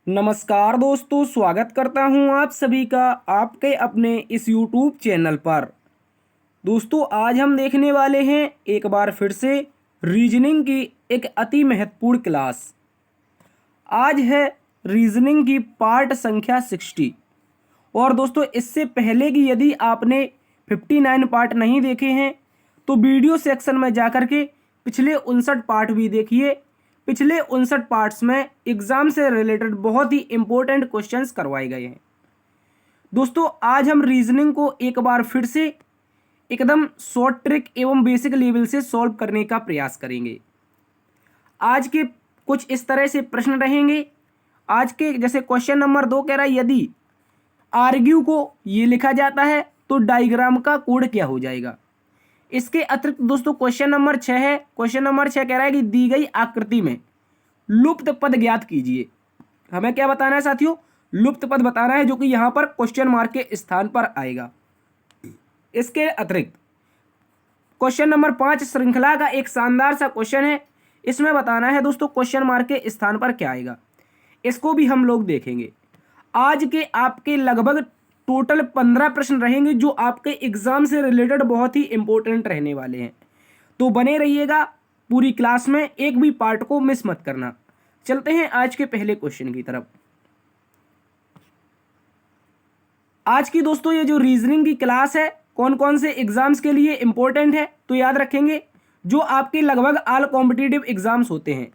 नमस्कार दोस्तों, स्वागत करता हूं आप सभी का आपके अपने इस YouTube चैनल पर। दोस्तों, आज हम देखने वाले हैं एक बार फिर से रीजनिंग की एक अति महत्वपूर्ण क्लास। आज है रीजनिंग की पार्ट संख्या 60। और दोस्तों, इससे पहले कि यदि आपने 59 पार्ट नहीं देखे हैं तो वीडियो सेक्शन में जाकर के पिछले 59 पार्ट भी देखिए। पिछले 59 पार्ट्स में एग्जाम से रिलेटेड बहुत ही इंपॉर्टेंट क्वेश्चंस करवाए गए हैं। दोस्तों, आज हम रीजनिंग को एक बार फिर से एकदम शॉर्ट ट्रिक एवं बेसिक लेवल से सॉल्व करने का प्रयास करेंगे। आज के कुछ इस तरह से प्रश्न रहेंगे। आज के जैसे क्वेश्चन नंबर 2 कह रहा है, यदि आर्ग्यू को ये लिखा जाता है तो डायग्राम का कोड क्या हो जाएगा। इसके अतिरिक्त दोस्तों क्वेश्चन नंबर 6 है। क्वेश्चन नंबर 6 कह रहा है कि दी गई आकृति में लुप्त पद ज्ञात कीजिए। हमें क्या बताना है साथियों? लुप्त पद बताना है, जो कि यहां पर क्वेश्चन मार्क के स्थान पर आएगा। इसके अतिरिक्त क्वेश्चन नंबर 5 श्रृंखला का एक शानदार सा क्वेश्चन है। इसमें बताना है दोस्तों क्वेश्चन मार्क के स्थान पर क्या आएगा। इसको भी हम लोग देखेंगे। आज के आपके लगभग टोटल 15 प्रश्न रहेंगे जो आपके एग्जाम से रिलेटेड बहुत ही इंपॉर्टेंट रहने वाले हैं। तो बने रहिएगा पूरी क्लास में, एक भी पार्ट को मिस मत करना। चलते हैं आज के पहले क्वेश्चन की तरफ। आज की दोस्तों ये जो रीजनिंग की क्लास है कौन कौन से एग्जाम्स के लिए इंपॉर्टेंट है, तो याद रखेंगे जो आपके लगभग ऑल कॉम्पिटिटिव एग्जाम्स होते हैं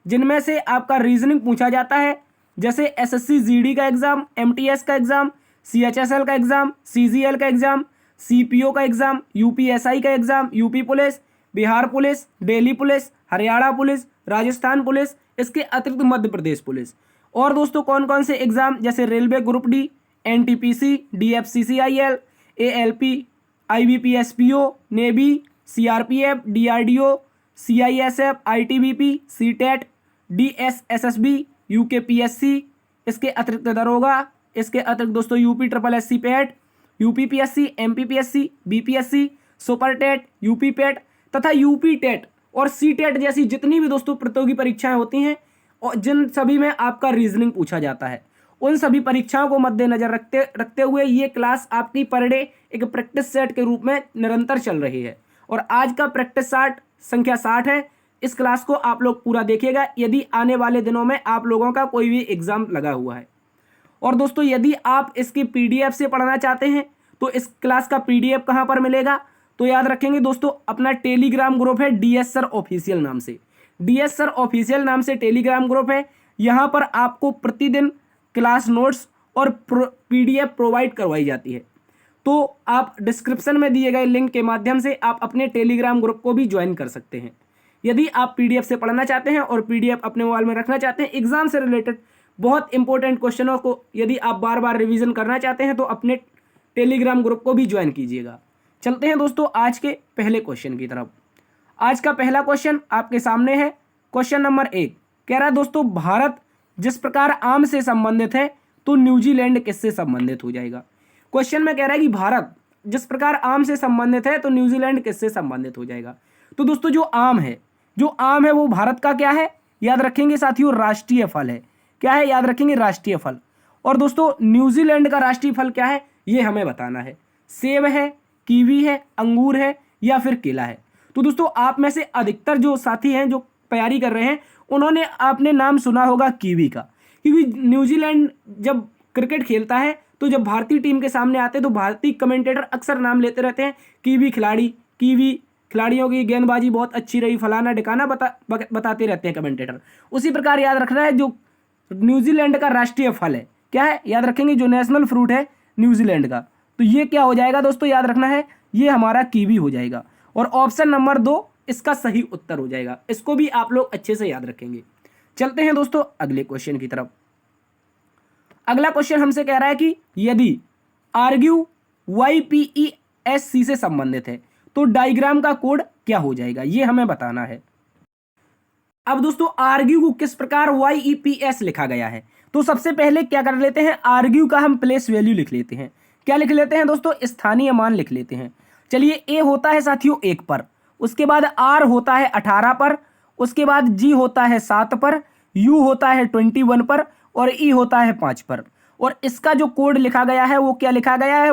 जिनमें से आपका रीजनिंग पूछा जाता है, जैसे एसएससी जीडी का एग्जाम, एमटीएस का एग्जाम, सीएचएसएल का एग्जाम, सीजीएल का एग्जाम, सीपीओ का एग्जाम, यूपीएसआई का exam, UP police, Bihar police, Delhi police, Haryana police, Rajasthan police, इसके अतिरिक्त मध्य प्रदेश पुलिस। और दोस्तों कौन कौन से एग्जाम, जैसे railway group D, NTPC, DFCCIL, ALP, IBPS PO, navy, CRPF, DRDO, CISF, ITBP, CTET, DSSSB, UKPSC, इसके अतिरिक्त दरोगा, इसके अतिरिक्त दोस्तों UP triple SC PET, UPPSC, MPPSC, BPSC, super TET, UP PET तथा यूपी टेट और सी टेट जैसी जितनी भी दोस्तों प्रतियोगी परीक्षाएं होती हैं और जिन सभी में आपका रीजनिंग पूछा जाता है, उन सभी परीक्षाओं को मद्देनजर रखते हुए ये क्लास आपकी पर डे एक प्रैक्टिस सेट के रूप में निरंतर चल रही है। और आज का प्रैक्टिस सेट संख्या 60 है। इस क्लास को आप लोग पूरा देखिएगा यदि आने वाले दिनों में आप लोगों का कोई भी एग्जाम लगा हुआ है। और दोस्तों यदि आप इसकी पीडीएफ से पढ़ना चाहते हैं तो इस क्लास का पीडीएफ कहां पर मिलेगा, तो याद रखेंगे दोस्तों अपना टेलीग्राम ग्रुप है डीएस सर ऑफिशियल नाम से। डीएस सर ऑफिशियल नाम से टेलीग्राम ग्रुप है। यहां पर आपको प्रतिदिन क्लास नोट्स और पीडीएफ प्रोवाइड करवाई जाती है। तो आप डिस्क्रिप्शन में दिए गए लिंक के माध्यम से आप अपने टेलीग्राम ग्रुप को भी ज्वाइन कर सकते हैं यदि आप पीडीएफ से पढ़ना चाहते हैं और पीडीएफ अपने मोबाइल में रखना चाहते हैं। एग्जाम से रिलेटेड बहुत इंपॉर्टेंट क्वेश्चनों को यदि आप बार बार रिवीजन करना चाहते हैं तो अपने टेलीग्राम ग्रुप को भी ज्वाइन कीजिएगा। चलते हैं दोस्तों आज के पहले क्वेश्चन की तरफ। आज का पहला क्वेश्चन आपके सामने है। क्वेश्चन नंबर 1 कह रहा है दोस्तों, भारत जिस प्रकार आम से संबंधित है तो न्यूजीलैंड किससे संबंधित हो जाएगा। क्वेश्चन में कह रहा है कि भारत जिस प्रकार आम से संबंधित है तो न्यूजीलैंड किससे संबंधित हो जाएगा। तो दोस्तों जो आम है वो भारत का क्या है, याद रखेंगे साथियों, राष्ट्रीय फल है। क्या है, याद रखेंगे, राष्ट्रीय फल। और दोस्तों न्यूजीलैंड का राष्ट्रीय फल क्या है ये हमें बताना है। सेब है, कीवी है, अंगूर है या फिर केला है। तो दोस्तों आप में से अधिकतर जो साथी हैं जो तैयारी कर रहे हैं उन्होंने आपने नाम सुना होगा कीवी का, क्योंकि न्यूजीलैंड जब क्रिकेट खेलता है तो जब भारतीय टीम के सामने आते हैं तो भारतीय कमेंटेटर अक्सर नाम लेते रहते हैं, कीवी खिलाड़ियों की गेंदबाजी बहुत अच्छी रही, फलाना ढिकाना बताते रहते हैं कमेंटेटर। उसी प्रकार याद रखना है जो न्यूजीलैंड का राष्ट्रीय फल है क्या है, याद रखेंगे जो नेशनल फ्रूट है न्यूजीलैंड का, तो ये क्या हो जाएगा दोस्तों, याद रखना है ये हमारा कीवी हो जाएगा। और ऑप्शन नंबर 2 इसका सही उत्तर हो जाएगा। इसको भी आप लोग अच्छे से याद रखेंगे। चलते हैं दोस्तों अगले क्वेश्चन की तरफ। अगला क्वेश्चन हमसे कह रहा है कि यदि आर्ग्यू YPESC से संबंधित है तो डायग्राम का कोड क्या हो जाएगा, ये हमें बताना है। अब दोस्तों आर्ग्यू को किस प्रकार YEPS लिखा गया है, तो सबसे पहले क्या कर लेते हैं, आर्ग्यू का हम प्लेस वैल्यू लिख लेते हैं। क्या लिख लेते हैं दोस्तों, स्थानीय मान लिख लेते हैं। चलिए ए होता है साथियों 1 पर, उसके बाद आर होता है 18 पर, उसके बाद जी होता है 7 पर, U होता है 21 पर और E होता है 5 पर। और इसका जो कोड लिखा गया है वो क्या लिखा गया है,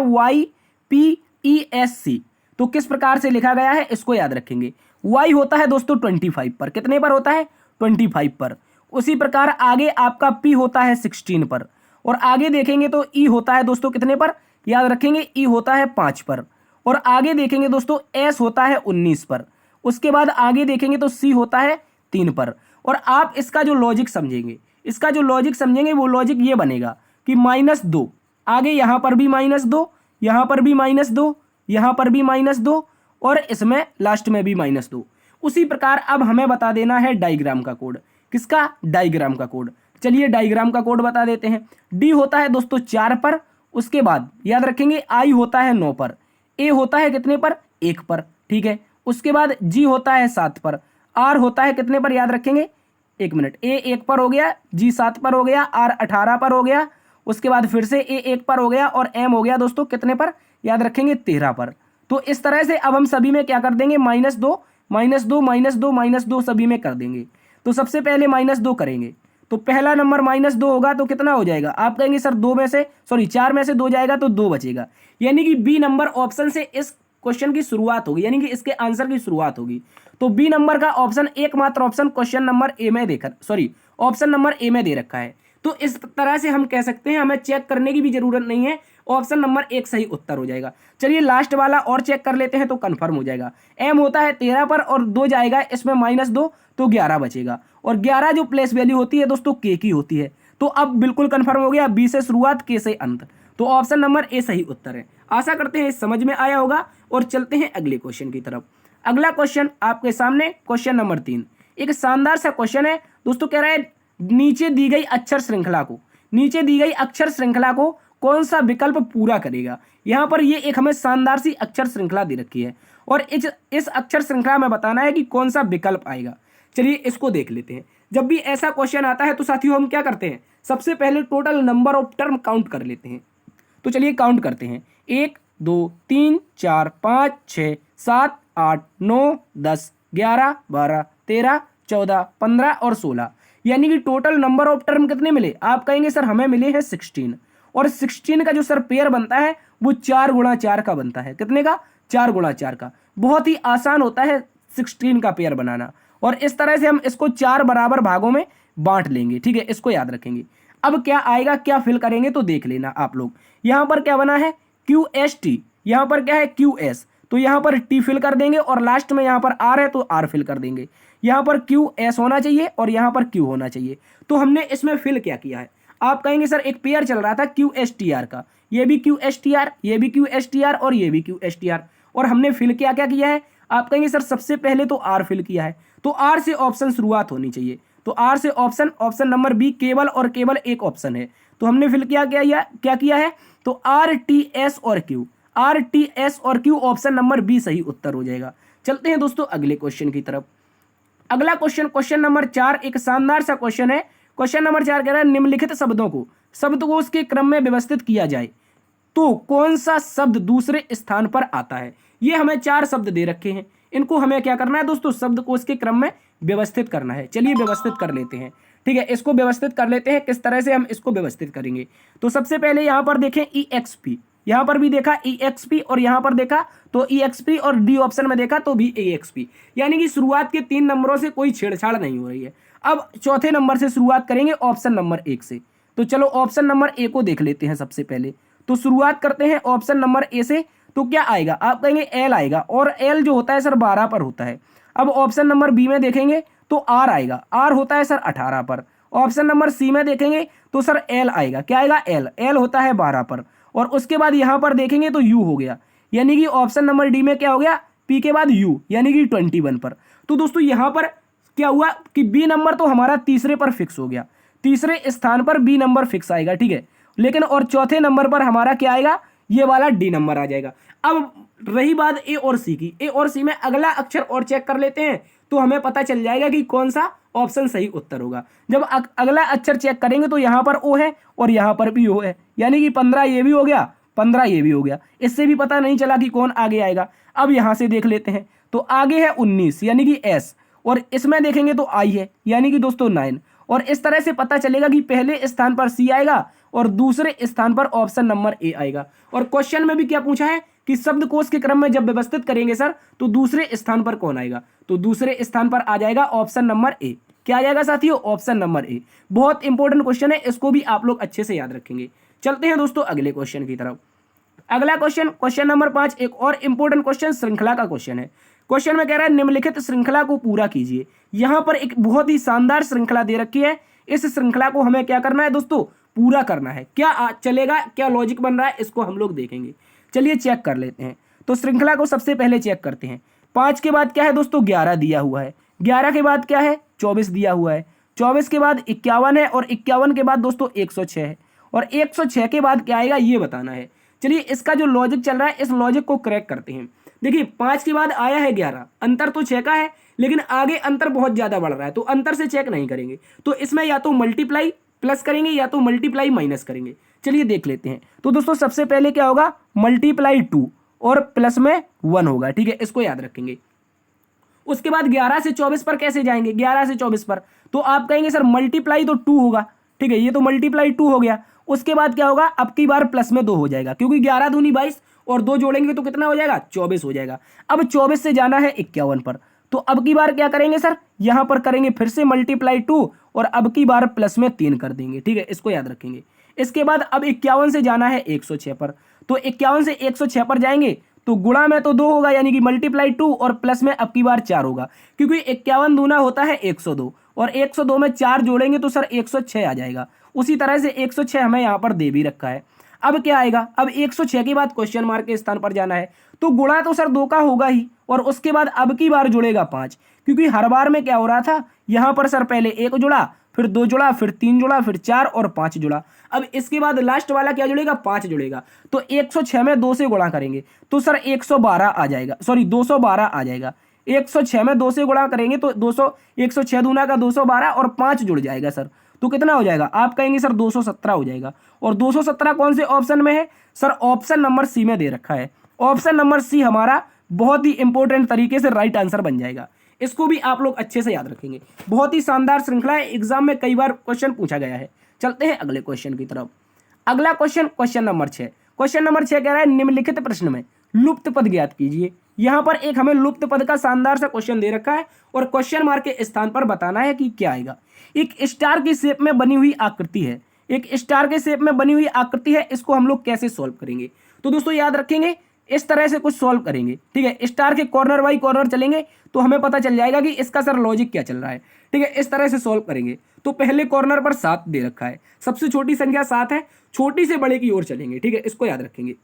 YPESC। तो किस प्रकार से लिखा गया है इसको याद रखेंगे। Y होता है दोस्तों 25 पर, कितने पर होता है 25 पर। उसी प्रकार आगे आपका P होता है 16 पर। और आगे देखेंगे तो E होता है दोस्तों कितने पर, याद रखेंगे E होता है 5 पर। और आगे देखेंगे दोस्तों S होता है 19 पर। उसके बाद आगे देखेंगे तो C होता है 3 पर। और आप इसका जो लॉजिक समझेंगे, इसका जो लॉजिक समझेंगे वो लॉजिक ये बनेगा कि -2, आगे यहां पर भी -2, यहां पर भी -2, यहां पर भी -2 और इसमें लास्ट में भी -2। उसी प्रकार अब हमें बता देना है डायग्राम का कोड। किसका, डायग्राम का कोड। चलिए डायग्राम का कोड बता देते हैं। डी होता है दोस्तों 4 पर। उसके बाद याद रखेंगे आई होता है 9 पर, ए होता है कितने पर, 1 पर, ठीक है। उसके बाद जी होता है 7 पर, आर होता है कितने पर, याद रखेंगे 1 मिनट, ए 1 पर हो गया, जी 7 पर हो गया, आर 18 पर हो गया। उसके बाद फिर से ए 1 पर हो गया और एम हो गया दोस्तों कितने पर, याद रखेंगे 13 पर। तो इस तरह से अब हम सभी में क्या कर देंगे, -2 -2 -2 -2 सभी में कर देंगे। तो सबसे पहले -2 करेंगे तो पहला नंबर -2 होगा तो कितना हो जाएगा, आप कहेंगे सर 4 में से 2 जाएगा तो 2 बचेगा। यानी कि बी नंबर ऑप्शन से इस क्वेश्चन की शुरुआत होगी, यानी कि इसके आंसर की शुरुआत होगी। तो बी नंबर का ऑप्शन एकमात्र ऑप्शन क्वेश्चन नंबर ए में ऑप्शन नंबर ए में दे रखा है। तो इस तरह से हम कह सकते हैं, हमें चेक करने की भी जरूरत नहीं है, ऑप्शन नंबर 1 सही उत्तर हो जाएगा। चलिए लास्ट वाला और चेक कर लेते हैं तो कंफर्म हो जाएगा। एम होता है 13 पर और 2 जाएगा इसमें -2 तो 11 बचेगा। और 11 जो प्लेस वैल्यू होती है दोस्तों के की होती है। तो अब बिल्कुल कंफर्म हो गया, बी से शुरुआत के से अंत। तो ऑप्शन नंबर ए सही उत्तर है। आशा करते हैं समझ में आया होगा और चलते हैं अगले क्वेश्चन की तरफ। अगला क्वेश्चन आपके सामने क्वेश्चन नंबर 3, एक शानदार सा क्वेश्चन है दोस्तों। कह रहा है नीचे दी गई अक्षर श्रृंखला को कौन सा विकल्प पूरा करेगा। यहां पर ये एक हमें शानदार सी अक्षर श्रृंखला दे रखी है और इस अक्षर श्रृंखला में बताना है कि कौन सा विकल्प आएगा। चलिए इसको देख लेते हैं। जब भी ऐसा क्वेश्चन आता है तो साथियों हम क्या करते हैं, सबसे पहले total number of term count कर लेते हैं। तो चलिए काउंट करते हैं, 1 2 3 4 5 6 7 8 9 10 11 12 13 14 15 और 16, यानी कि टोटल नंबर ऑफ टर्म कितने मिले। आप कहेंगे सर हमें मिले हैं 16। और 16 का जो सर पेयर बनता है वो 4 गुणा 4 का बनता है। कितने का, 4 गुणा 4 का। बहुत ही आसान होता है 16 का पेयर बनाना। और इस तरह से हम इसको 4 बराबर भागों में बांट लेंगे, ठीक है, इसको याद रखेंगे। अब क्या आएगा, क्या फिल करेंगे तो देख लेना आप लोग। यहां पर क्या बना है QST, यहां पर क्या है QS, तो यहां पर T फिल कर देंगे और लास्ट में यहां पर R है तो R फिल कर देंगे। यहां पर QS होना चाहिए और यहां पर Q होना चाहिए। तो हमने इसमें फिल क्या किया है, आप कहेंगे सर एक पेयर चल रहा था QSTR का, ये भी QSTR, ये भी QSTR और ये भी QSTR। और हमने फिल क्या क्या किया है, आप कहेंगे सर सबसे पहले तो R फिल किया है। तो R से ऑप्शन शुरुआत होनी चाहिए। तो R से ऑप्शन नंबर बी केवल और केवल एक ऑप्शन है। तो हमने फिल क्या किया है, तो RTS और Q ऑप्शन नंबर बी सही उत्तर हो जाएगा। चलते हैं दोस्तों अगले क्वेश्चन की तरफ। अगला क्वेश्चन नंबर 4 एक शानदार सा क्वेश्चन है। क्वेश्चन नंबर 4 कह रहा है निम्नलिखित शब्दकोश के क्रम में व्यवस्थित किया जाए तो कौन सा शब्द दूसरे स्थान पर आता है। ये हमें 4 शब्द दे रखे हैं, इनको हमें क्या करना है दोस्तों, शब्दकोश के क्रम में व्यवस्थित करना है। चलिए व्यवस्थित कर लेते हैं, ठीक है, इसको व्यवस्थित कर लेते हैं। किस तरह से हम इसको व्यवस्थित करेंगे, तो सबसे पहले यहां पर देखें EXP, यहां पर भी देखा EXP और यहां पर देखा तो EXP और डी ऑप्शन में देखा तो भी EXP, यानी कि शुरुआत के 3 नंबरों से कोई छेड़छाड़ नहीं हो रही है। अब चौथे नंबर से शुरुआत करेंगे ऑप्शन नंबर 1 से। तो चलो ऑप्शन नंबर ए को देख लेते हैं सबसे पहले। तो शुरुआत करते हैं ऑप्शन नंबर ए से। तो क्या आएगा, आप कहेंगे एल आएगा और एल जो होता है सर 12 पर होता है। अब ऑप्शन नंबर बी में देखेंगे तो आर आएगा, आर होता है सर 18 पर। ऑप्शन नंबर सी में देखेंगे तो सर एल आएगा, क्या आएगा, एल, एल होता है 12 पर। और उसके बाद यहां पर देखेंगे तो यू हो गया, यानी कि ऑप्शन नंबर डी में क्या हो गया, पी के बाद यू, यानी कि 21 पर। तो दोस्तों यहां पर क्या हुआ कि बी नंबर तो हमारा तीसरे पर फिक्स हो गया, तीसरे स्थान पर बी नंबर फिक्स आएगा, ठीक है। लेकिन और चौथे नंबर पर हमारा क्या आएगा, ये वाला डी नंबर आ जाएगा। अब रही बात ए और सी की, ए और सी में अगला अक्षर और चेक कर लेते हैं तो हमें पता चल जाएगा कि कौन सा ऑप्शन सही उत्तर होगा। जब अगला अक्षर चेक करेंगे तो यहां पर ओ है और यहां पर भी ओ है, यानी कि 15 ये भी हो गया, 15 ये भी हो गया। इससे भी पता नहीं चला कि कौन आगे आएगा। अब यहां से देख लेते हैं तो आगे है 19 यानी कि एस, और इसमें देखेंगे तो आई है, यानी कि दोस्तों 9, और इस तरह से पता चलेगा कि पहले स्थान पर सी आएगा और दूसरे स्थान पर ऑप्शन नंबर ए आएगा। और क्वेश्चन में भी क्या पूछा है कि शब्दकोश के क्रम में जब व्यवस्थित करेंगे सर तो दूसरे स्थान पर कौन आएगा, तो दूसरे स्थान पर आ जाएगा ऑप्शन नंबर ए। क्या आ जाएगा साथियों, ऑप्शन नंबर ए। बहुत इंपॉर्टेंट क्वेश्चन है, इसको भी आप लोग अच्छे से याद रखेंगे। चलते हैं दोस्तों अगले क्वेश्चन की तरफ। अगला क्वेश्चन, क्वेश्चन नंबर 5, एक और इंपॉर्टेंट क्वेश्चन श्रृंखला का क्वेश्चन है। क्वेश्चन में कह रहा है निम्नलिखित श्रृंखला को पूरा कीजिए। यहां पर एक बहुत ही शानदार श्रृंखला दे रखी है, इस श्रृंखला को हमें क्या करना है दोस्तों, पूरा करना है। क्या चलेगा, क्या लॉजिक बन रहा है, इसको हम लोग देखेंगे। चलिए चेक कर लेते हैं। तो श्रृंखला को सबसे पहले चेक करते हैं। 5 के बाद क्या है दोस्तों, 11 दिया हुआ है। 11 के बाद क्या है, 24 दिया हुआ है। 24 के बाद 51 है और 51 के बाद दोस्तों 106 है और 106 के बाद क्या आएगा ये बताना है। चलिए इसका जो लॉजिक चल रहा है इस लॉजिक को क्रैक करते हैं। देखिए 5 के बाद आया है 11, अंतर तो 6 का है लेकिन आगे अंतर बहुत ज्यादा बढ़ रहा है, तो अंतर से चेक नहीं करेंगे, तो इसमें या तो मल्टीप्लाई प्लस करेंगे या तो मल्टीप्लाई माइनस करेंगे। चलिए देख लेते हैं। तो दोस्तों सबसे पहले क्या होगा, मल्टीप्लाई 2 और प्लस में 1 होगा, ठीक है, इसको याद रखेंगे। उसके बाद 11 से 24 पर कैसे जाएंगे, 11 से 24 पर तो आप कहेंगे सर मल्टीप्लाई तो 2 होगा, ठीक है, ये तो मल्टीप्लाई 2 हो गया। उसके बाद क्या होगा, अब की बार प्लस में 2 हो जाएगा, क्योंकि 11 दूनी 22 और 2 जोड़ेंगे तो कितना हो जाएगा, 24 हो जाएगा। अब 24 से जाना है 51 पर, तो अब की बार क्या करेंगे सर, यहां पर करेंगे फिर से मल्टीप्लाई 2 और अब की बार प्लस में 3 कर देंगे, ठीक है, इसको याद रखेंगे। इसके बाद अब 51 से जाना है 106 पर, तो 51 से 106 पर जाएंगे तो गुणा में तो 2 होगा, यानी कि मल्टीप्लाई 2 और प्लस में अब की बार 4 होगा, क्योंकि 51 दूना होता है 102 और 102 में 4 जोड़ेंगे तो सर 106 आ जाएगा। उसी तरह से 106 हमें यहाँ पर दे भी रखा है। अब क्या आएगा, अब 106 के बाद क्वेश्चन मार्क के स्थान पर जाना है, तो गुणा तो सर 2 का होगा ही और उसके बाद अब की बार जुड़ेगा 5, क्योंकि हर बार में क्या हो रहा था, यहाँ पर सर पहले 1 जुड़ा, फिर 2 जुड़ा, फिर 3 जुड़ा, फिर 4 और 5 जुड़ा। अब इसके बाद लास्ट वाला क्या जुड़ेगा, 5 जुड़ेगा, तो 106 में 2 से गुणा करेंगे तो सर 112 आ जाएगा, सॉरी 212 आ जाएगा। 106 में 2 से गुणा करेंगे तो 106 दूना का 212 और 5 जुड़ जाएगा सर, तो कितना हो जाएगा, आप कहेंगे सर 217 हो जाएगा। और 217 कौन से ऑप्शन में है सर, ऑप्शन नंबर सी में दे रखा है। ऑप्शन नंबर सी हमारा बहुत ही इंपॉर्टेंट तरीके से राइट आंसर बन जाएगा, इसको भी आप लोग अच्छे से याद रखेंगे। बहुत ही शानदार श्रृंखला है, एग्जाम में कई बार क्वेश्चन पूछा गया है। चलते हैं अगले क्वेश्चन की तरफ। अगला question, question number 6। Question number 6 कह रहा है निम्नलिखित प्रश्न में लुप्त पद ज्ञात कीजिए। यहां पर एक हमें लुप्त पद का शानदार सा क्वेश्चन दे रखा है और क्वेश्चन मार्क के स्थान पर बताना है कि क्या आएगा। एक स्टार की शेप में बनी हुई आकृति है, एक स्टार के शेप में बनी हुई आकृति है, इसको हम लोग कैसे सॉल्व करेंगे। तो दोस्तों याद रखेंगे इस तरह से कुछ सॉल्व करेंगे, ठीक है, स्टार के कॉर्नर बाई कॉर्नर चलेंगे तो हमें पता चल जाएगा कि इसका सर लॉजिक क्या चल रहा है, ठीक है। इस तरह से सॉल्व करेंगे तो पहले कॉर्नर पर 7 दे रखा है, सबसे छोटी संख्या 7 है, छोटी से बड़े की ओर चलेंगे, ठीक है, इसको याद रखेंगे।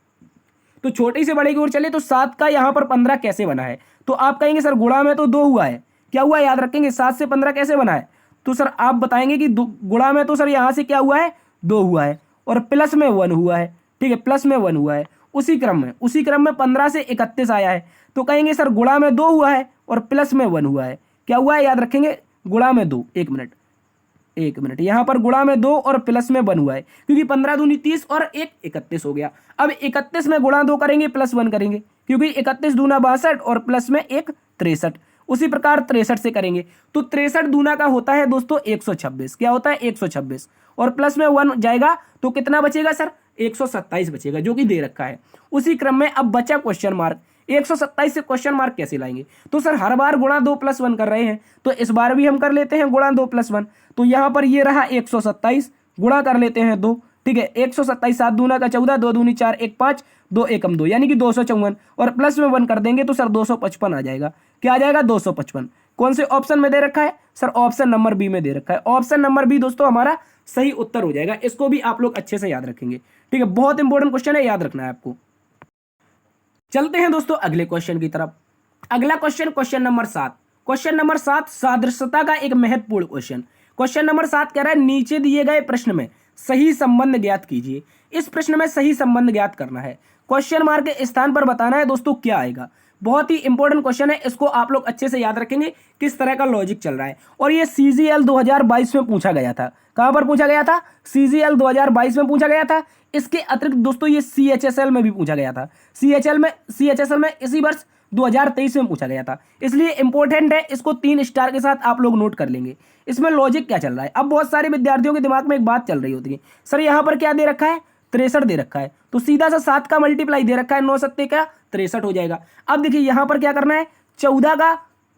तो छोटी से बड़े की ओर चले तो 7 का यहाँ पर 15 कैसे बना है, तो आप कहेंगे सर गुणा में तो 2 हुआ है, क्या हुआ याद रखेंगे, 7 से 15 कैसे बना है, तो सर आप बताएंगे कि गुणा में तो सर यहाँ से क्या हुआ है, 2 हुआ है और प्लस में 1 हुआ है, ठीक है, प्लस में 1 हुआ है। उसी क्रम में 15 से 31 आया है, तो कहेंगे सर गुणा में 2 हुआ है और प्लस में 1 हुआ है, क्या हुआ है याद रखेंगे, गुणा में 2, एक मिनट यहाँ पर गुणा में 2 और प्लस में 1 हुआ है, क्योंकि 15 दूनी 30 और 1 31 हो गया। अब 31 में गुणा 2 करेंगे प्लस 1 करेंगे, क्योंकि 31 दूना 62 और प्लस में 1 63। उसी प्रकार 63 से करेंगे तो 63 दूना का होता है दोस्तों 126, क्या होता है 126 और प्लस में 1 जाएगा तो कितना बचेगा सर, 127 बचेगा, जो कि दे रखा है। उसी क्रम में अब बचा क्वेश्चन मार्क, 127 से क्वेश्चन मार्क कैसे लाएंगे, तो सर हर बार गुणा 2 प्लस 1 कर रहे हैं तो इस बार भी हम कर लेते हैं गुणा 2 प्लस 1, तो यहाँ पर ये रहा 127, गुणा कर लेते हैं 2, ठीक है, 127 7 दूना का 14, 2 दूनी 4, 1 5, 2 एकम 2, यानी कि 254 और प्लस में 1 कर देंगे तो सर 255 आ जाएगा, क्या आ जाएगा 255। कौन से ऑप्शन में दे रखा है सर, ऑप्शन नंबर बी में दे रखा है। ऑप्शन नंबर बी दोस्तों हमारा सही उत्तर हो जाएगा, इसको भी आप लोग अच्छे से याद रखेंगे, ठीक है, बहुत इंपॉर्टेंट क्वेश्चन है, याद रखना है आपको। चलते हैं दोस्तों अगले क्वेश्चन की तरफ। अगला question, question number 7। Question number 7 सादृश्यता का एक महत्वपूर्ण क्वेश्चन। क्वेश्चन नंबर 7 कह रहा है नीचे दिए गए प्रश्न में सही संबंध ज्ञात कीजिए। इस प्रश्न में सही संबंध ज्ञात करना है, क्वेश्चन मार्क के स्थान पर बताना है दोस्तों क्या आएगा। बहुत ही इंपॉर्टेंट क्वेश्चन है, इसको आप लोग अच्छे से याद रखेंगे किस तरह का लॉजिक चल रहा है। और ये CGL 2022 में पूछा गया था, कहां पर पूछा गया था, CGL 2022 में पूछा गया था। इसके अतिरिक्त दोस्तों ये CHSL में भी पूछा गया था, CHSL में इसी वर्ष 2023 में पूछा गया था, इसलिए इंपॉर्टेंट है। इसको 3 स्टार के साथ आप लोग नोट कर लेंगे। इसमें लॉजिक क्या चल रहा है, अब बहुत सारे विद्यार्थियों के दिमाग में एक बात चल रही होती है, सर यहाँ पर क्या दे रखा है, 63 दे रखा है, तो सीधा सा 7 का मल्टीप्लाई दे रखा है, 9 सत्ते का 63 हो जाएगा। अब देखिए यहाँ पर क्या करना है, 14 का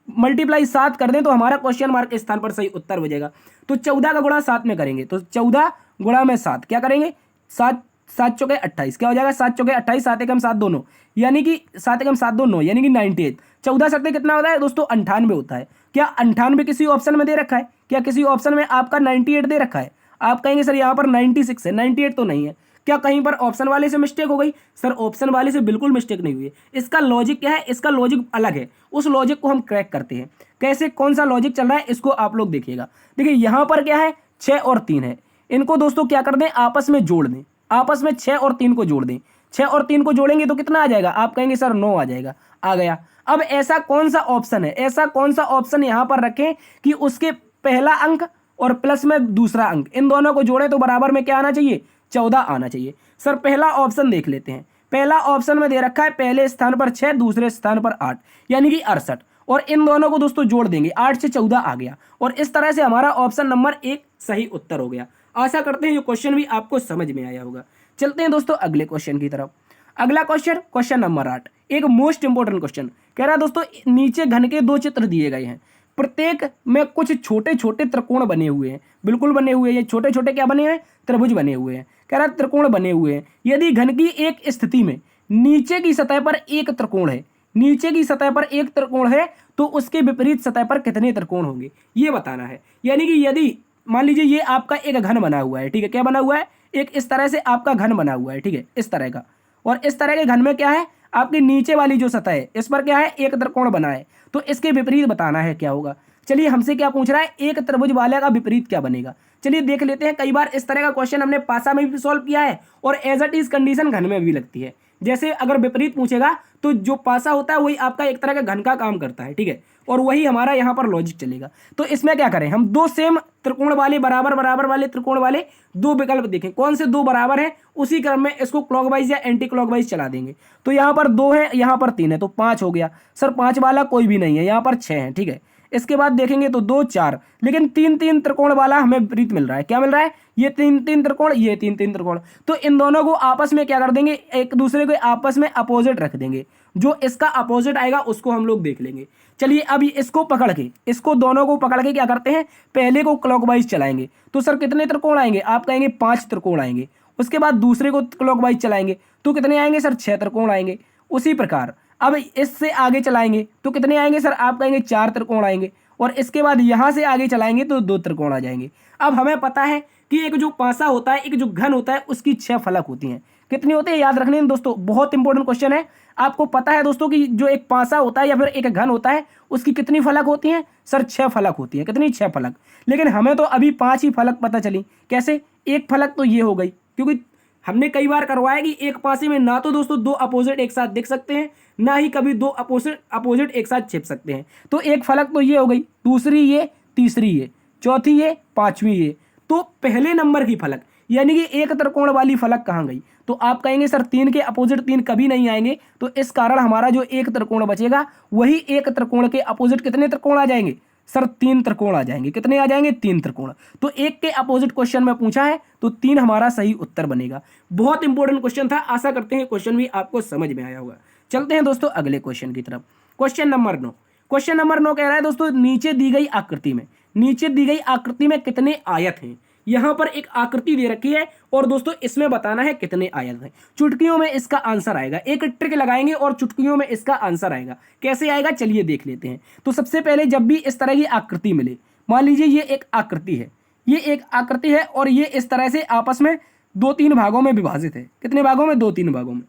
मल्टीप्लाई 7 कर दें तो हमारा क्वेश्चन मार्क के स्थान पर सही उत्तर हो जाएगा। तो 14 का गुणा 7 में करेंगे, तो 14 गुणा में 7 क्या करेंगे, 7 7 चौके 28 क्या हो जाएगा, 7 चौके 28, 7 एकम 7 दोनों, यानी कि 7 एकम 7 दोनों यानी कि 98। 14 सत्ते कितना होता है दोस्तों, 98 होता है। क्या 98 किसी ऑप्शन में दे रखा है, क्या किसी ऑप्शन में आपका 98 दे रखा है? आप कहेंगे सर यहाँ पर 96 है, 98 तो नहीं है। क्या कहीं पर ऑप्शन वाले से मिस्टेक हो गई? सर ऑप्शन वाले से बिल्कुल मिस्टेक नहीं हुई है। इसका लॉजिक क्या है, इसका लॉजिक अलग है, उस लॉजिक को हम क्रैक करते हैं। कैसे, कौन सा लॉजिक चल रहा है इसको आप लोग देखिएगा। देखिए यहाँ पर क्या है, 6 और 3 है, इनको दोस्तों क्या कर दें, आपस में जोड़ दें, आपस में 6 और 3 को जोड़ दें। 6 और 3 को जोड़ेंगे तो कितना आ जाएगा, आप कहेंगे सर 9 आ जाएगा, आ गया। अब ऐसा कौन सा ऑप्शन है, ऐसा कौन सा ऑप्शन यहाँ पर रखें कि उसके पहला अंक और प्लस में दूसरा अंक, इन दोनों को जोड़े तो बराबर में क्या आना चाहिए, 14 आना चाहिए। सर पहला ऑप्शन देख लेते हैं। पहला ऑप्शन में दे रखा है पहले स्थान पर 6, दूसरे स्थान पर 8, यानी कि 68, और इन दोनों को दोस्तों जोड़ देंगे, 8 से 14 आ गया, और इस तरह से हमारा ऑप्शन नंबर 1 सही उत्तर हो गया। आशा करते हैं ये क्वेश्चन भी आपको समझ में आया होगा। चलते हैं दोस्तों अगले क्वेश्चन की तरफ। अगला क्वेश्चन, क्वेश्चन नंबर 8, एक मोस्ट इंपोर्टेंट क्वेश्चन कह रहा है दोस्तों, नीचे घन के 2 चित्र दिए गए हैं, प्रत्येक में कुछ छोटे छोटे त्रिकोण बने हुए हैं, बिल्कुल बने हुए हैं, छोटे छोटे क्या बने हैं, त्रिभुज बने हुए हैं। कह रहा है त्रिकोण बने हुए हैं, यदि घन की एक स्थिति में नीचे की सतह पर एक त्रिकोण है, नीचे की सतह पर एक त्रिकोण है, तो उसके विपरीत सतह पर कितने त्रिकोण होंगे, ये बताना है। यानी कि यदि मान लीजिए ये आपका एक घन बना हुआ है, ठीक है, क्या बना हुआ है, एक इस तरह से आपका घन बना हुआ है, ठीक है, इस तरह का, और इस तरह के घन में क्या है, आपकी नीचे वाली जो सतह है इस पर क्या है, एक त्रिकोण बना है, तो इसके विपरीत बताना है क्या होगा। चलिए हमसे क्या पूछ रहा है, एक त्रिभुज वाले का विपरीत क्या बनेगा, चलिए देख लेते हैं। कई बार इस तरह का क्वेश्चन हमने पासा में भी सॉल्व किया है और एज इट इज कंडीशन घन में भी लगती है। जैसे अगर विपरीत पूछेगा तो जो पासा होता है वही आपका एक तरह का घन का काम करता है, ठीक है, और वही हमारा यहाँ पर लॉजिक चलेगा। तो इसमें क्या करें, हम 2 सेम त्रिकोण वाले, बराबर बराबर वाले त्रिकोण वाले 2 विकल्प देखें, कौन से 2 बराबर हैं, उसी क्रम में इसको क्लॉकवाइज या एंटी क्लॉकवाइज चला देंगे। तो यहाँ पर 2 है, यहाँ पर 3 है, तो 5 हो गया। सर 5 वाला कोई भी नहीं है, यहाँ पर 6 है, ठीक है। इसके बाद देखेंगे तो 2 4, लेकिन 3 3 त्रिकोण वाला हमें विपरीत मिल रहा है। क्या मिल रहा है, ये 3 3 त्रिकोण, ये 3 3 त्रिकोण, तो इन दोनों को आपस में क्या कर देंगे, एक दूसरे को आपस में अपोजिट रख देंगे, जो इसका अपोजिट आएगा उसको हम लोग देख लेंगे। चलिए अब इसको पकड़ के, इसको दोनों को पकड़ के क्या करते हैं, पहले को क्लॉकवाइज चलाएंगे, तो सर कितने त्रिकोण आएंगे, आप कहेंगे 5 त्रिकोण आएंगे। उसके बाद दूसरे को क्लॉकवाइज चलाएंगे तो कितने आएंगे, सर 6 त्रिकोण आएंगे। उसी प्रकार अब इससे आगे चलाएंगे तो कितने आएंगे, सर आप कहेंगे 4 त्रिकोण आएंगे, और इसके बाद यहां से आगे चलाएंगे तो 2 त्रिकोण आ जाएंगे। अब हमें पता है कि एक जो पासा होता है, एक जो घन होता है, उसकी 6 फलक होती हैं। कितनी होती है, याद रखने दोस्तों, बहुत इंपॉर्टेंट क्वेश्चन है। आपको पता है दोस्तों कि जो एक पासा होता है या फिर एक घन होता है उसकी कितनी फलक होती हैं, सर 6 फलक होती हैं। कितनी, 6 फलक, लेकिन हमें तो अभी 5 ही फलक पता चली। कैसे, एक फलक तो ये हो गई, क्योंकि हमने कई बार करवाया कि एक पासे में ना तो दोस्तों 2 अपोजिट एक साथ दिख सकते हैं, ना ही कभी 2 अपोजिट एक साथ छिप सकते हैं। तो एक फलक तो ये हो गई, दूसरी ये, तीसरी ये, चौथी ये, पांचवी ये। तो पहले नंबर की फलक यानी कि एक त्रिकोण वाली फलक कहाँ गई, तो आप कहेंगे सर 3 के अपोजिट 3 कभी नहीं आएंगे, तो इस कारण हमारा जो एक त्रिकोण बचेगा वही एक त्रिकोण के अपोजिट कितने त्रिकोण आ जाएंगे, सर 3 त्रिकोण आ जाएंगे। कितने आ जाएंगे, 3 त्रिकोण। तो एक के अपोजिट क्वेश्चन में पूछा है तो 3 हमारा सही उत्तर बनेगा। बहुत इंपॉर्टेंट क्वेश्चन था, आशा करते हैं क्वेश्चन भी आपको समझ में आया होगा। चलते हैं दोस्तों अगले क्वेश्चन की तरफ। क्वेश्चन नंबर 9, क्वेश्चन नंबर 9 कह रहा है दोस्तों, नीचे दी गई आकृति में, नीचे दी गई आकृति में कितने आयत हैं। यहां पर एक आकृति दे रखी है और दोस्तों इसमें बताना है कितने आयत हैं। चुटकियों में इसका आंसर आएगा, एक ट्रिक लगाएंगे और चुटकियों में इसका आंसर आएगा। कैसे आएगा, चलिए देख लेते हैं। तो सबसे पहले जब भी इस तरह की आकृति मिले, मान लीजिए ये एक आकृति है, ये एक आकृति है और ये इस तरह से आपस में 2-3 भागों में विभाजित है। कितने भागों में, 2-3 भागों में,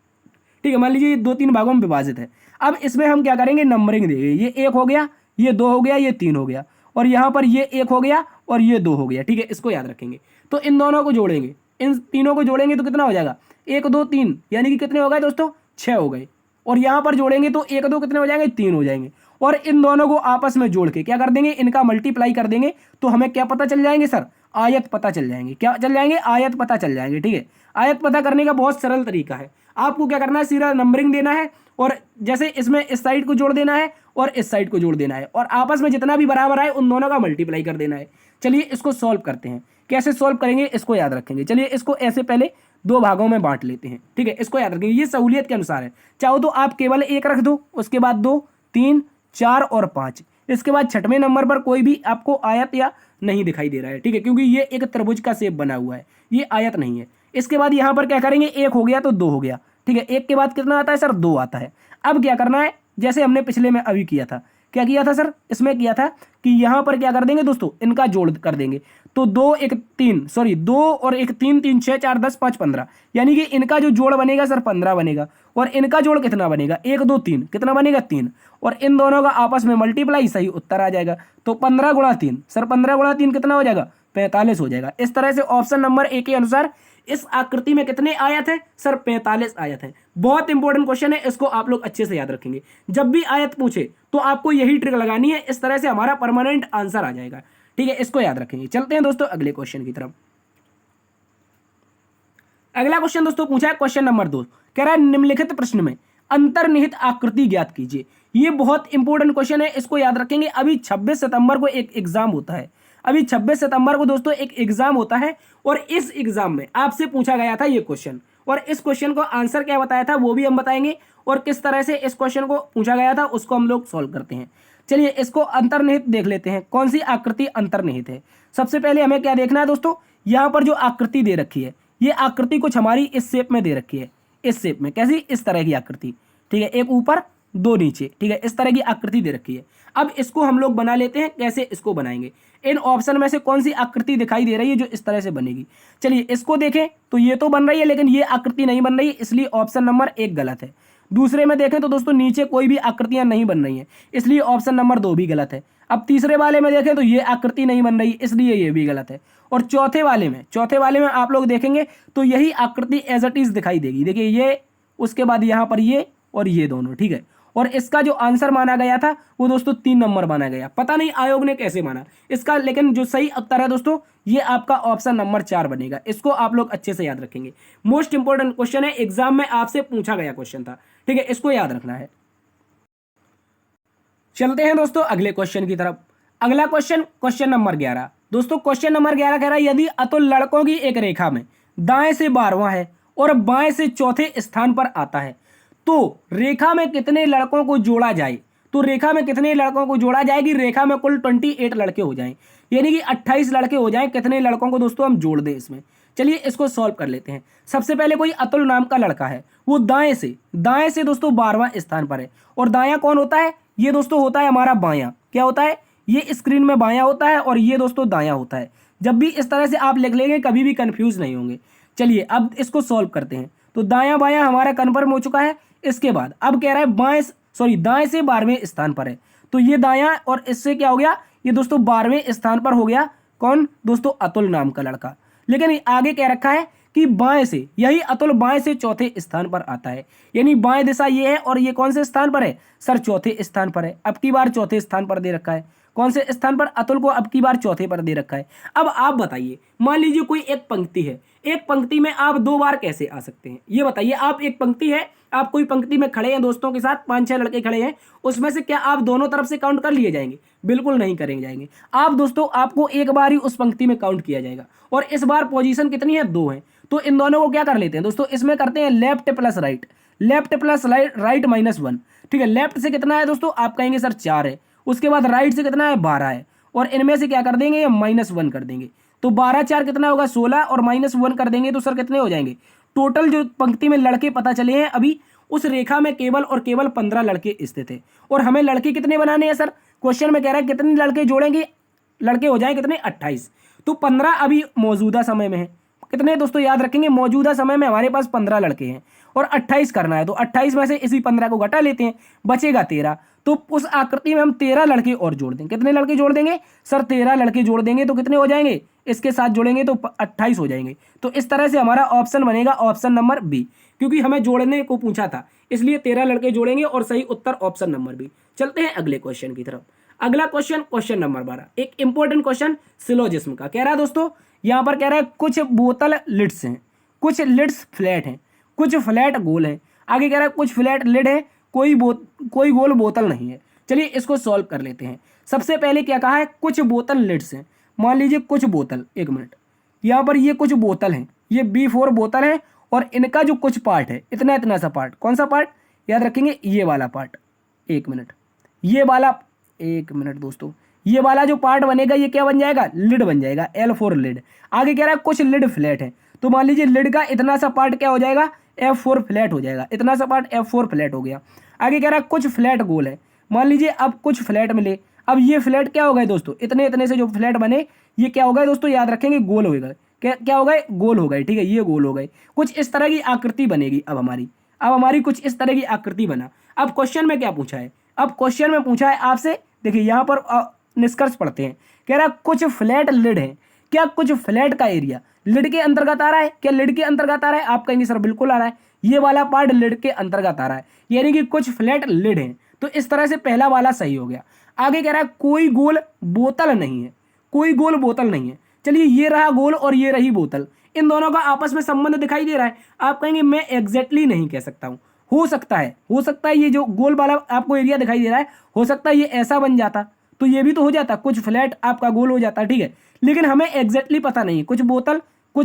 ठीक है। मान लीजिए ये 2-3 भागों में विभाजित है। अब इसमें हम क्या करेंगे, नंबरिंग देंगे। ये 1 हो गया, ये 2 हो गया, ये 3 हो गया, और यहाँ पर ये 1 हो गया और ये 2 हो गया, ठीक है। इसको याद रखेंगे। तो इन दोनों को जोड़ेंगे, इन तीनों को जोड़ेंगे तो कितना हो जाएगा, 1 2 3, यानी कि कितने हो गए दोस्तों, 6 हो गए। और यहाँ पर जोड़ेंगे तो 1 2 कितने हो जाएंगे, 3 हो जाएंगे। और इन दोनों को आपस में जोड़ के क्या कर देंगे, इनका मल्टीप्लाई कर देंगे, तो हमें क्या पता चल जाएंगे, सर आयत पता चल जाएंगे। क्या चल जाएंगे, आयत पता चल जाएंगे, ठीक है। आयत पता करने का बहुत सरल तरीका है। आपको क्या करना है, सीधा नंबरिंग देना है और जैसे इसमें इस साइड को जोड़ देना है और इस साइड को जोड़ देना है और आपस में जितना भी बराबर आए उन दोनों का मल्टीप्लाई कर देना है। चलिए इसको सॉल्व करते हैं। कैसे सॉल्व करेंगे इसको याद रखेंगे। चलिए इसको ऐसे पहले दो भागों में बांट लेते हैं, ठीक है। इसको याद रखेंगे, ये सहूलियत के अनुसार है। चाहो तो आप केवल 1 रख दो, उसके बाद 2, 3, 4 और 5। इसके बाद छठवें नंबर पर कोई भी आपको आयत या नहीं दिखाई दे रहा है, ठीक है, क्योंकि ये एक त्रिभुज का शेप बना हुआ है, ये आयत नहीं है। इसके बाद यहाँ पर क्या करेंगे, 1 हो गया तो 2 हो गया, ठीक है। 1 के बाद कितना आता है सर, 2 आता है। अब क्या करना है, जैसे हमने पिछले में अभी किया था, क्या किया था सर, इसमें किया था कि यहाँ पर क्या कर देंगे दोस्तों, इनका जोड़ कर देंगे। तो 2 1 3 सॉरी 2 और 1 3 3 6 4 10 5 15, यानी कि इनका जो जोड़ बनेगा सर 15 बनेगा। और इनका जोड़ कितना बनेगा, 1 2 3, कितना बनेगा 3। और इन दोनों का आपस में मल्टीप्लाई, सही उत्तर आ जाएगा। तो 15 गुणा 3 सर, 15 गुणा 3 कितना हो जाएगा, 45 हो जाएगा। इस तरह से ऑप्शन नंबर ए के अनुसार इस आकृति में कितने आयत है सर, 45 आयत है। बहुत इंपॉर्टेंट क्वेश्चन है, इसको आप लोग अच्छे से याद रखेंगे। जब भी आयत पूछे तो आपको यही ट्रिक लगानी है, इस तरह से हमारा परमानेंट आंसर आ जाएगा, ठीक है। इसको याद रखेंगे। चलते हैं दोस्तों अगले क्वेश्चन की तरफ। अगला क्वेश्चन दोस्तों पूछा है क्वेश्चन नंबर 2, कह रहा है निम्नलिखित प्रश्न में अंतर्निहित आकृति ज्ञात कीजिए। ये बहुत इंपॉर्टेंट क्वेश्चन है, इसको याद रखेंगे। अभी 26 सितंबर को एक एग्जाम होता है, अभी 26 सितंबर को दोस्तों एक एग्जाम होता है और इस एग्जाम में आपसे पूछा गया था ये क्वेश्चन, और इस क्वेश्चन को आंसर क्या बताया था वो भी हम बताएंगे, और किस तरह से इस क्वेश्चन को पूछा गया था उसको हम लोग सॉल्व करते हैं। चलिए इसको अंतर्निहित देख लेते हैं, कौन सी आकृति अंतर्निहित है। सबसे पहले हमें क्या देखना है दोस्तों, यहाँ पर जो आकृति दे रखी है, ये आकृति कुछ हमारी इस शेप में दे रखी है, इस शेप में, कैसी, इस तरह की आकृति, ठीक है, एक ऊपर 2 नीचे, ठीक है, इस तरह की आकृति दे रखी है। अब इसको हम लोग बना लेते हैं, कैसे इसको बनाएंगे। इन ऑप्शन में से कौन सी आकृति दिखाई दे रही है जो इस तरह से बनेगी। चलिए इसको देखें तो ये तो बन रही है, लेकिन ये आकृति नहीं बन रही है, इसलिए ऑप्शन नंबर 1 गलत है। दूसरे में देखें तो दोस्तों नीचे कोई भी आकृतियां नहीं बन रही हैं, इसलिए ऑप्शन नंबर 2 भी गलत है। अब तीसरे वाले में देखें तो ये आकृति नहीं बन रही, इसलिए ये भी गलत है। और चौथे वाले में आप लोग देखेंगे तो यही आकृति एज इट इज दिखाई देगी। देखिए ये, उसके बाद यहाँ पर ये और ये दोनों, ठीक है। और इसका जो आंसर माना गया था वो दोस्तों 3 नंबर माना गया, पता नहीं आयोग ने कैसे माना इसका, लेकिन जो सही उत्तर है दोस्तों ये आपका ऑप्शन नंबर 4 बनेगा। इसको आप लोग अच्छे से याद रखेंगे, मोस्ट इंपोर्टेंट क्वेश्चन है, एग्जाम में आपसे पूछा गया क्वेश्चन था, ठीक है, इसको याद रखना है। चलते हैं दोस्तों अगले क्वेश्चन की तरफ। अगला क्वेश्चन, क्वेश्चन नंबर 11 दोस्तों। क्वेश्चन नंबर 11 कह रहा है यदि अतुल लड़कों की एक रेखा में दाएं से 12वां है और बाएं से चौथे स्थान पर आता है तो रेखा में कितने लड़कों को जोड़ा जाए। तो रेखा में कितने लड़कों को जोड़ा जाएगी, रेखा में कुल 28 लड़के हो जाएं, यानी कि 28 लड़के हो जाएं। कितने लड़कों को दोस्तों हम जोड़ दें इसमें। चलिए इसको सॉल्व कर लेते हैं। सबसे पहले कोई अतुल नाम का लड़का है, वो दाएं से दोस्तों 12वां स्थान पर है। और दायां कौन होता है, ये दोस्तों होता है हमारा बायां। क्या होता है, ये स्क्रीन में बायां होता है और ये दोस्तों दायां होता है। जब भी इस तरह से आप लिख लेंगे कभी भी कंफ्यूज नहीं होंगे। चलिए अब इसको सॉल्व करते हैं। तो दायां बायां हमारा कन्फर्म हो चुका है। इसके बाद अब कह रहा है दाएं से 12वें स्थान पर है, तो ये दायां और इससे क्या हो गया, ये दोस्तों 12वें स्थान पर हो गया। कौन दोस्तों, अतुल नाम का लड़का। लेकिन आगे कह रखा है कि बाएं से, यही अतुल बाएं से चौथे स्थान पर आता है, यानी बाएं दिशा ये है और ये कौन से स्थान पर है सर, चौथे स्थान पर है। अब की बार चौथे स्थान पर दे रखा है, कौन से स्थान पर, अतुल को अब की बार चौथे पर दे रखा है। अब आप बताइए, मान लीजिए कोई एक पंक्ति है, एक पंक्ति में आप 2 बार कैसे आ सकते हैं ये बताइए। आप एक पंक्ति है, आप कोई पंक्ति में खड़े हैं दोस्तों के साथ, 5-6 लड़के खड़े हैं, उसमें से क्या आप दोनों तरफ से काउंट कर लिए जाएंगे, बिल्कुल नहीं करेंगे जाएंगे आप दोस्तों। आपको एक बार ही उस पंक्ति में काउंट किया जाएगा और इस बार पोजीशन कितनी है, 2 है। तो इन दोनों को क्या कर लेते हैं दोस्तों, इसमें करते हैं left plus right, left plus right -1, ठीक है। लेफ्ट से कितना है दोस्तों, आप कहेंगे सर 4 है। उसके बाद राइट से कितना है, 12 है। और इनमें से क्या कर देंगे, ये -1 कर देंगे। तो 12 4 कितना होगा, 16, और -1 कर देंगे तो सर कितने हो जाएंगे। टोटल जो पंक्ति में लड़के पता चले हैं अभी, उस रेखा में केवल और केवल 15 लड़के स्थित हैं। और हमें लड़के कितने बनाने हैं सर, क्वेश्चन में कह रहा है कितने लड़के जोड़ेंगे, लड़के हो जाए कितने, 28। तो 15 अभी मौजूदा समय में है। कितने दोस्तों याद रखेंगे, मौजूदा समय में हमारे पास 15 लड़के हैं और 28 करना है। तो 28 में से इसी 15 को घटा लेते हैं, बचेगा 13। तो उस आकृति में हम 13 लड़के और जोड़ देंगे। कितने लड़के जोड़ देंगे सर, 13 लड़के जोड़ देंगे तो कितने हो जाएंगे, इसके साथ जोड़ेंगे तो 28 हो जाएंगे। तो इस तरह से हमारा ऑप्शन बनेगा ऑप्शन नंबर बी, क्योंकि हमें जोड़ने को पूछा था, इसलिए 13 लड़के जोड़ेंगे और सही उत्तर ऑप्शन नंबर बी। चलते हैं अगले क्वेश्चन की तरफ। अगला क्वेश्चन, क्वेश्चन नंबर 12, एक इंपॉर्टेंट क्वेश्चन सिलोजिज्म का। कह रहा है दोस्तों, यहाँ पर कह रहा है कुछ बोतल लिड्स हैं, कुछ लिड्स फ्लैट हैं, कुछ फ्लैट गोल हैं। आगे कह रहा है कुछ फ्लैट लिड है, कोई गोल बोतल नहीं है। चलिए इसको सॉल्व कर लेते हैं। सबसे पहले क्या कहा है, कुछ बोतल लिड्स हैं। मान लीजिए कुछ बोतल, एक मिनट, यहाँ पर ये कुछ बोतल हैं, ये B4 बोतल है और इनका जो कुछ पार्ट है, इतना इतना सा पार्ट, कौन सा पार्ट याद रखेंगे, ये वाला पार्ट, एक मिनट, ये वाला, एक मिनट दोस्तों, ये वाला जो पार्ट बनेगा ये क्या बन जाएगा, लिड बन जाएगा, L4 लिड। आगे कह रहा है कुछ लिड फ्लैट है, तो मान लीजिए लिड का इतना सा पार्ट क्या हो जाएगा, F4 फ्लैट हो जाएगा, इतना सा पार्ट F4 फ्लैट हो गया। आगे कह रहा है कुछ फ्लैट गोल है, मान लीजिए अब कुछ फ्लैट मिले, अब ये फ्लैट क्या हो गए दोस्तों, इतने इतने से जो फ्लैट बने ये क्या हो गए दोस्तों, याद रखेंगे गोल हो गए, क्या हो गए, गोल हो गए, ठीक है, ये गोल हो गए। कुछ इस तरह की आकृति बनेगी अब हमारी कुछ इस तरह की आकृति बना। अब क्वेश्चन में क्या पूछा है, अब क्वेश्चन में पूछा है आपसे, देखिए यहाँ पर निष्कर्ष पढ़ते हैं। कह रहा कुछ फ्लैट लिड है, क्या कुछ फ्लैट का एरिया लिड के अंतर्गत आ रहा है, क्या लिड के अंतर्गत आ रहा है, आप कहेंगे सर बिल्कुल आ रहा है, ये वाला पार्ट लिड के अंतर्गत आ रहा है, यानी कि कुछ फ्लैट लिड है, तो इस तरह से पहला वाला सही हो गया। आगे कह रहा है कोई गोल बोतल नहीं है, कोई गोल बोतल नहीं है। चलिए ये रहा गोल और ये रही बोतल, इन दोनों का आपस में संबंध दिखाई दे रहा है। आप कहेंगे मैं एग्जैक्टली नहीं कह सकता हूं, हो सकता है ये जो गोल वाला आपको एरिया दिखाई दे रहा है, हो सकता है ये ऐसा बन जाता, तो ये भी तो हो जाता, कुछ फ्लैट आपका गोल हो जाता, ठीक है, लेकिन हमें एग्जैक्टली पता नहीं है कुछ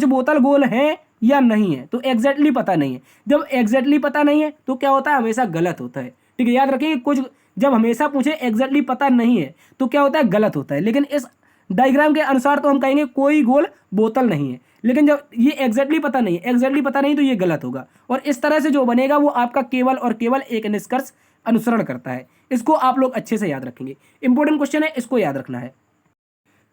बोतल गोल है या नहीं है, तो एग्जैक्टली पता नहीं है। जब एग्जैक्टली पता नहीं है तो क्या होता है, हमेशा गलत होता है, ठीक है, याद रखिए कुछ जब हमेशा पूछे एग्जैक्टली पता नहीं है तो क्या होता है, गलत होता है। लेकिन इस डायग्राम के अनुसार तो हम कहेंगे कोई गोल बोतल नहीं है, लेकिन जब ये एग्जैक्टली पता नहीं तो ये गलत होगा, और इस तरह से जो बनेगा वो आपका केवल और केवल एक निष्कर्ष अनुसरण करता है। इसको आप लोग अच्छे से याद रखेंगे, इंपॉर्टेंट क्वेश्चन है, इसको याद रखना है,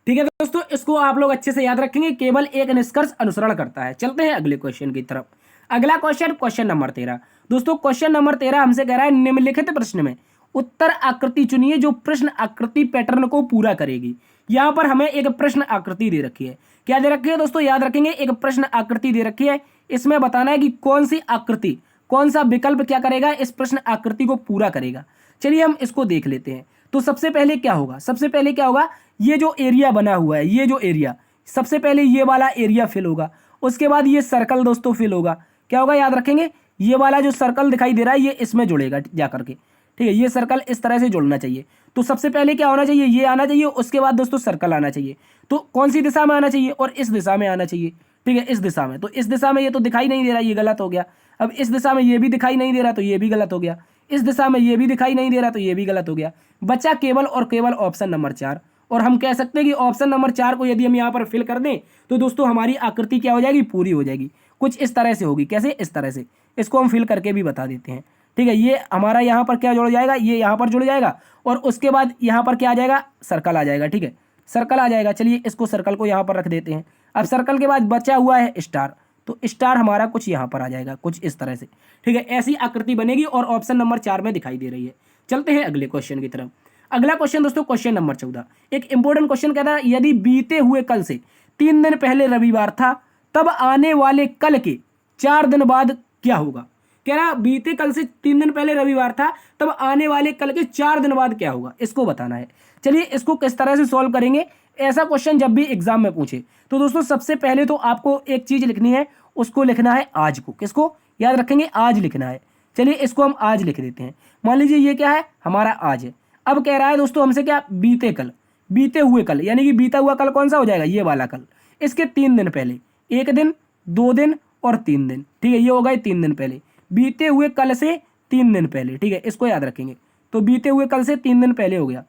ठीक है दोस्तों, इसको आप लोग अच्छे से याद रखेंगे, केवल एक निष्कर्ष अनुसरण करता है। चलते हैं अगले क्वेश्चन की तरफ। अगला क्वेश्चन नंबर 13 दोस्तों, क्वेश्चन नंबर 13 हमसे कह रहा है निम्नलिखित प्रश्न में उत्तर आकृति चुनिए जो प्रश्न आकृति पैटर्न को पूरा करेगी। यहां पर हमें एक प्रश्न आकृति दे रखी है, क्या दे रखी है दोस्तों, याद रखेंगे एक प्रश्न आकृति दे रखी है, इसमें बताना है कि कौन सी आकृति, कौन सा विकल्प क्या करेगा, इस प्रश्न आकृति को पूरा करेगा। चलिए हम इसको देख लेते हैं। तो सबसे पहले क्या होगा, ये जो एरिया बना हुआ है, ये जो एरिया, सबसे पहले ये वाला एरिया फिल होगा, उसके बाद ये सर्कल दोस्तों फिल होगा, क्या होगा याद रखेंगे, ये वाला जो सर्कल दिखाई दे रहा है ये इसमें जुड़ेगा जाकर के, ठीक है, ये सर्कल इस तरह से जुड़ना चाहिए। तो सबसे पहले क्या होना चाहिए, ये आना चाहिए, उसके बाद दोस्तों सर्कल आना चाहिए। तो कौन सी दिशा में आना चाहिए, और इस दिशा में आना चाहिए, ठीक है, इस दिशा में। तो इस दिशा में ये तो दिखाई नहीं दे रहा, ये गलत हो गया। अब इस दिशा में ये भी दिखाई नहीं दे रहा, तो ये भी गलत हो गया। इस दिशा में ये भी दिखाई नहीं दे रहा, तो ये भी गलत हो गया। बचा केवल और केवल ऑप्शन नंबर 4, और हम कह सकते हैं कि ऑप्शन नंबर 4 को यदि हम यहाँ पर फिल कर दें तो दोस्तों हमारी आकृति क्या हो जाएगी, पूरी हो जाएगी। कुछ इस तरह से होगी, कैसे, इस तरह से, इसको हम फिल करके भी बता देते हैं, ठीक है। ये हमारा यहाँ पर क्या जुड़ जाएगा, ये यहाँ पर जुड़ जाएगा, और उसके बाद यहाँ पर क्या आ जाएगा, सर्कल आ जाएगा, ठीक है, सर्कल आ जाएगा। चलिए इसको सर्कल को यहाँ पर रख देते हैं। अब सर्कल के बाद बचा हुआ है स्टार, तो स्टार हमारा कुछ यहाँ पर आ जाएगा, कुछ इस तरह से, ठीक है, ऐसी आकृति बनेगी और ऑप्शन नंबर 4 में दिखाई दे रही है। चलते हैं अगले क्वेश्चन की तरफ। अगला क्वेश्चन दोस्तों, क्वेश्चन नंबर 14, एक इंपॉर्टेंट क्वेश्चन कहता है यदि बीते हुए कल से 3 दिन पहले रविवार था तब आने वाले कल के 4 दिन बाद क्या होगा। कह रहा बीते कल से 3 दिन पहले रविवार था तब आने वाले कल के 4 दिन बाद क्या होगा, इसको बताना है। चलिए इसको किस तरह से सॉल्व करेंगे, ऐसा क्वेश्चन जब भी एग्जाम में पूछे तो दोस्तों सबसे पहले तो आपको एक चीज लिखनी है, उसको लिखना है आज को, किसको याद रखेंगे, आज लिखना है। चलिए इसको हम आज लिख देते हैं। मान लीजिए ये क्या है, हमारा आज है। अब कह रहा है दोस्तों हमसे क्या, बीते हुए कल, यानी कि बीता हुआ कल कौन सा हो जाएगा, ये वाला कल, इसके 3 दिन पहले, 1 दिन 2 दिन और 3 दिन, ठीक है, ये हो गए 3 दिन पहले, बीते हुए कल से 3 दिन पहले, ठीक है, इसको याद रखेंगे। तो बीते हुए कल से 3 दिन पहले हो गया,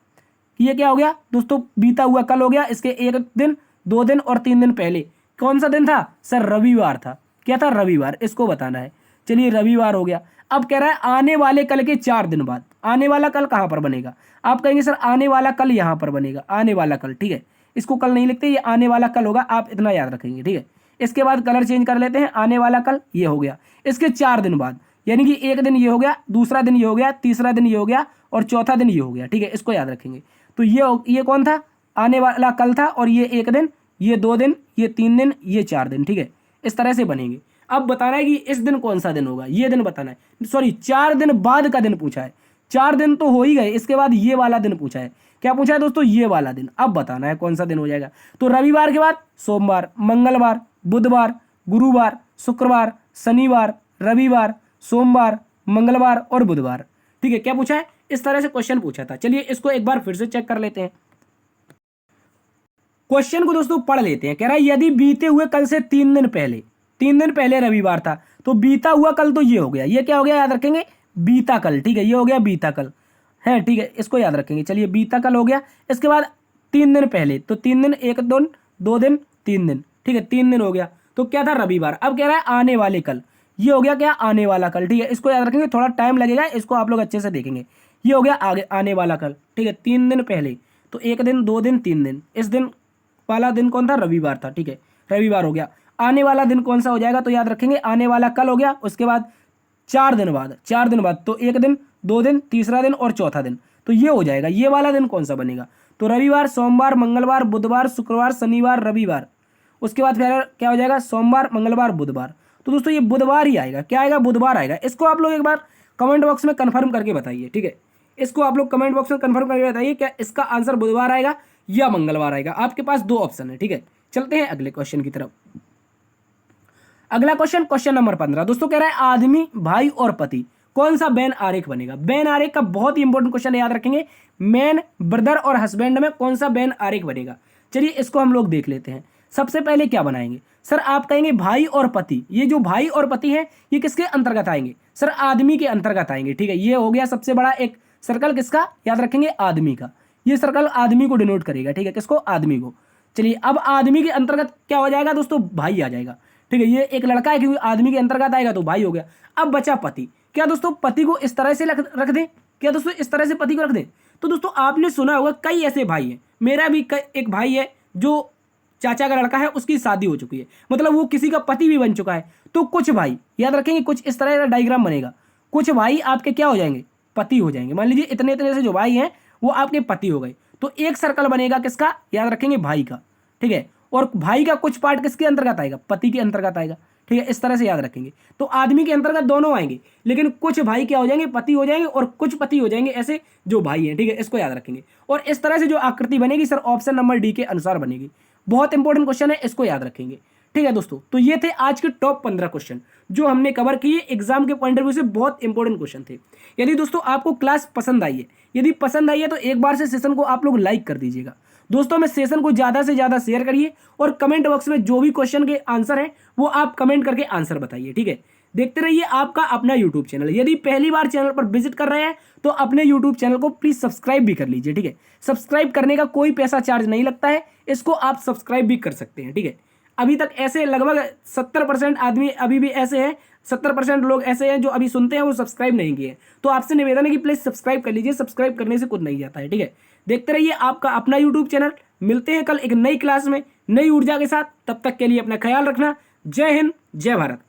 ये क्या हो गया दोस्तों, बीता हुआ कल हो गया, इसके 1 दिन 2 दिन और 3 दिन पहले कौन सा दिन था, सर रविवार था, क्या था, रविवार, इसको बताना है। चलिए रविवार हो गया। अब कह रहा है आने वाले कल के 4 दिन बाद, आने वाला कल कहाँ पर बनेगा, आप कहेंगे सर आने वाला कल यहाँ पर बनेगा, आने वाला कल, ठीक है, इसको कल नहीं लिखते, ये आने वाला कल होगा, आप इतना याद रखेंगे, ठीक है। इसके बाद कलर चेंज कर लेते हैं, आने वाला कल ये हो गया, इसके 4 दिन बाद, यानी कि 1 दिन ये हो गया, दूसरा दिन ये हो गया, तीसरा दिन ये हो गया और चौथा दिन ये हो गया, ठीक है, इसको याद रखेंगे। तो ये कौन था, आने वाला कल था, और ये 1 दिन, ये 2 दिन, ये 3 दिन, ये 4 दिन, ठीक है, इस तरह से बनेंगे। अब बताना है कि इस दिन कौन सा दिन होगा, ये दिन बताना है, सॉरी 4 दिन बाद का दिन पूछा है, 4 दिन तो हो ही गए, इसके बाद ये वाला दिन पूछा है, क्या पूछा है दोस्तों, ये वाला दिन। अब बताना है कौन सा दिन हो जाएगा। तो रविवार के बाद सोमवार, मंगलवार, बुधवार, गुरुवार, शुक्रवार, शनिवार, रविवार, सोमवार, मंगलवार और बुधवार, ठीक है, क्या पूछा है, इस तरह से क्वेश्चन पूछा था। चलिए इसको एक बार फिर से चेक कर लेते हैं। क्वेश्चन को दोस्तों पढ़ लेते हैं। कह रहा है यदि बीते हुए कल से 3 दिन पहले रविवार था, तो बीता हुआ कल तो ये हो गया, ये क्या हो गया याद रखेंगे, बीता कल। ठीक है, ये हो गया बीता कल है। ठीक है, इसको याद रखेंगे। चलिए बीता कल हो गया। इसके बाद 3 दिन पहले, तो 3 दिन, 1 दिन, 2 दिन, 3 दिन। ठीक है, 3 दिन हो गया, तो क्या था, रविवार। अब कह रहा है आने वाले कल, ये हो गया क्या, आने वाला कल। ठीक है, इसको याद रखेंगे, थोड़ा टाइम लगेगा, इसको आप लोग अच्छे से देखेंगे। ये हो गया आगे आने वाला कल। ठीक है, 3 दिन पहले, तो 1 दिन, 2 दिन, 3 दिन। इस दिन वाला दिन कौन था, रविवार था। ठीक है, रविवार हो गया। आने वाला दिन कौन सा हो जाएगा, तो याद रखेंगे आने वाला कल हो गया। उसके बाद 4 दिन बाद, तो 1 दिन, 2 दिन, तीसरा दिन और चौथा दिन, तो ये हो जाएगा। ये वाला दिन कौन सा बनेगा, तो रविवार, सोमवार, मंगलवार, बुधवार, शुक्रवार, शनिवार, रविवार। उसके बाद फिर क्या हो जाएगा, सोमवार, मंगलवार, बुधवार। तो दोस्तों ये बुधवार ही आएगा। क्या आएगा, बुधवार आएगा। इसको आप लोग एक बार कमेंट बॉक्स में कंफर्म करके बताइए। ठीक है, इसको आप लोग कमेंट बॉक्स में कंफर्म करके बताइए, क्या इसका आंसर बुधवार आएगा या मंगलवार आएगा। आपके पास 2 ऑप्शन है। ठीक है, चलते हैं अगले क्वेश्चन की तरफ। अगला क्वेश्चन, क्वेश्चन नंबर 15 दोस्तों, कह रहा है आदमी, भाई और पति कौन सा बेन आरेख बनेगा। बेन आरेख का बहुत ही इंपॉर्टेंट क्वेश्चन है, याद रखेंगे। मैन, ब्रदर और हस्बैंड में कौन सा बेन आरेख बनेगा। चलिए इसको हम लोग देख लेते हैं। सबसे पहले क्या बनाएंगे, सर आप कहेंगे भाई और पति। ये जो भाई और पति है ये किसके अंतर्गत आएंगे, सर आदमी के अंतर्गत आएंगे। ठीक है, ये हो गया सबसे बड़ा एक सर्कल, किसका, याद रखेंगे, आदमी का। ये सर्कल आदमी को डिनोट करेगा। ठीक है, किसको, आदमी को। चलिए अब आदमी के अंतर्गत क्या हो जाएगा दोस्तों, भाई आ जाएगा। ठीक है, ये एक लड़का है, क्योंकि आदमी के अंतर्गत आएगा तो भाई हो गया। अब बचा पति। क्या दोस्तों पति को इस तरह से रख दें, क्या दोस्तों इस तरह से पति को रख दें। तो दोस्तों आपने सुना होगा कई ऐसे भाई हैं, मेरा भी एक भाई है जो चाचा का लड़का है, उसकी शादी हो चुकी है, मतलब वो किसी का पति भी बन चुका है। तो कुछ भाई, याद रखेंगे, कुछ इस तरह का डायग्राम बनेगा। कुछ भाई आपके क्या हो जाएंगे, पति हो जाएंगे। मान लीजिए इतने इतने से जो भाई हैं वो आपके पति हो गए, तो एक सर्कल बनेगा किसका, याद रखेंगे, भाई का। ठीक है, और भाई का कुछ पार्ट किसके अंतर्गत आएगा, पति के अंतर्गत आएगा। ठीक है, इस तरह से याद रखेंगे। तो आदमी के अंतर्गत दोनों आएंगे, लेकिन कुछ भाई क्या हो जाएंगे, पति हो जाएंगे, और कुछ पति हो जाएंगे, ऐसे जो भाई हैं। ठीक है, इसको याद रखेंगे। और इस तरह से जो आकृति बनेगी सर ऑप्शन नंबर डी के अनुसार बनेगी। बहुत इंपॉर्टेंट क्वेश्चन है, इसको याद रखेंगे। ठीक है दोस्तों, तो ये थे आज के टॉप 15 क्वेश्चन जो हमने कवर किए। एग्जाम के पॉइंट ऑफ व्यू से बहुत इंपॉर्टेंट क्वेश्चन थे। यदि दोस्तों आपको क्लास पसंद आई है, यदि पसंद आई है तो एक बार से सेशन को आप लोग लाइक कर दीजिएगा। दोस्तों में सेशन को ज़्यादा से ज़्यादा शेयर करिए, और कमेंट बॉक्स में जो भी क्वेश्चन के आंसर हैं वो आप कमेंट करके आंसर बताइए। ठीक है, देखते रहिए आपका अपना यूट्यूब चैनल। यदि पहली बार चैनल पर विजिट कर रहे हैं तो अपने यूट्यूब चैनल को प्लीज़ सब्सक्राइब भी कर लीजिए। ठीक है, सब्सक्राइब करने का कोई पैसा चार्ज नहीं लगता है, इसको आप सब्सक्राइब भी कर सकते हैं। ठीक है, अभी तक ऐसे लगभग 70% आदमी अभी भी ऐसे हैं, 70% लोग ऐसे हैं जो अभी सुनते हैं वो सब्सक्राइब नहीं किए। तो आपसे निवेदन है कि प्लीज़ सब्सक्राइब कर लीजिए, सब्सक्राइब करने से कुछ नहीं जाता है। ठीक है, देखते रहिए आपका अपना यूट्यूब चैनल। मिलते हैं कल एक नई क्लास में नई ऊर्जा के साथ, तब तक के लिए अपना ख्याल रखना। जय हिंद, जय भारत।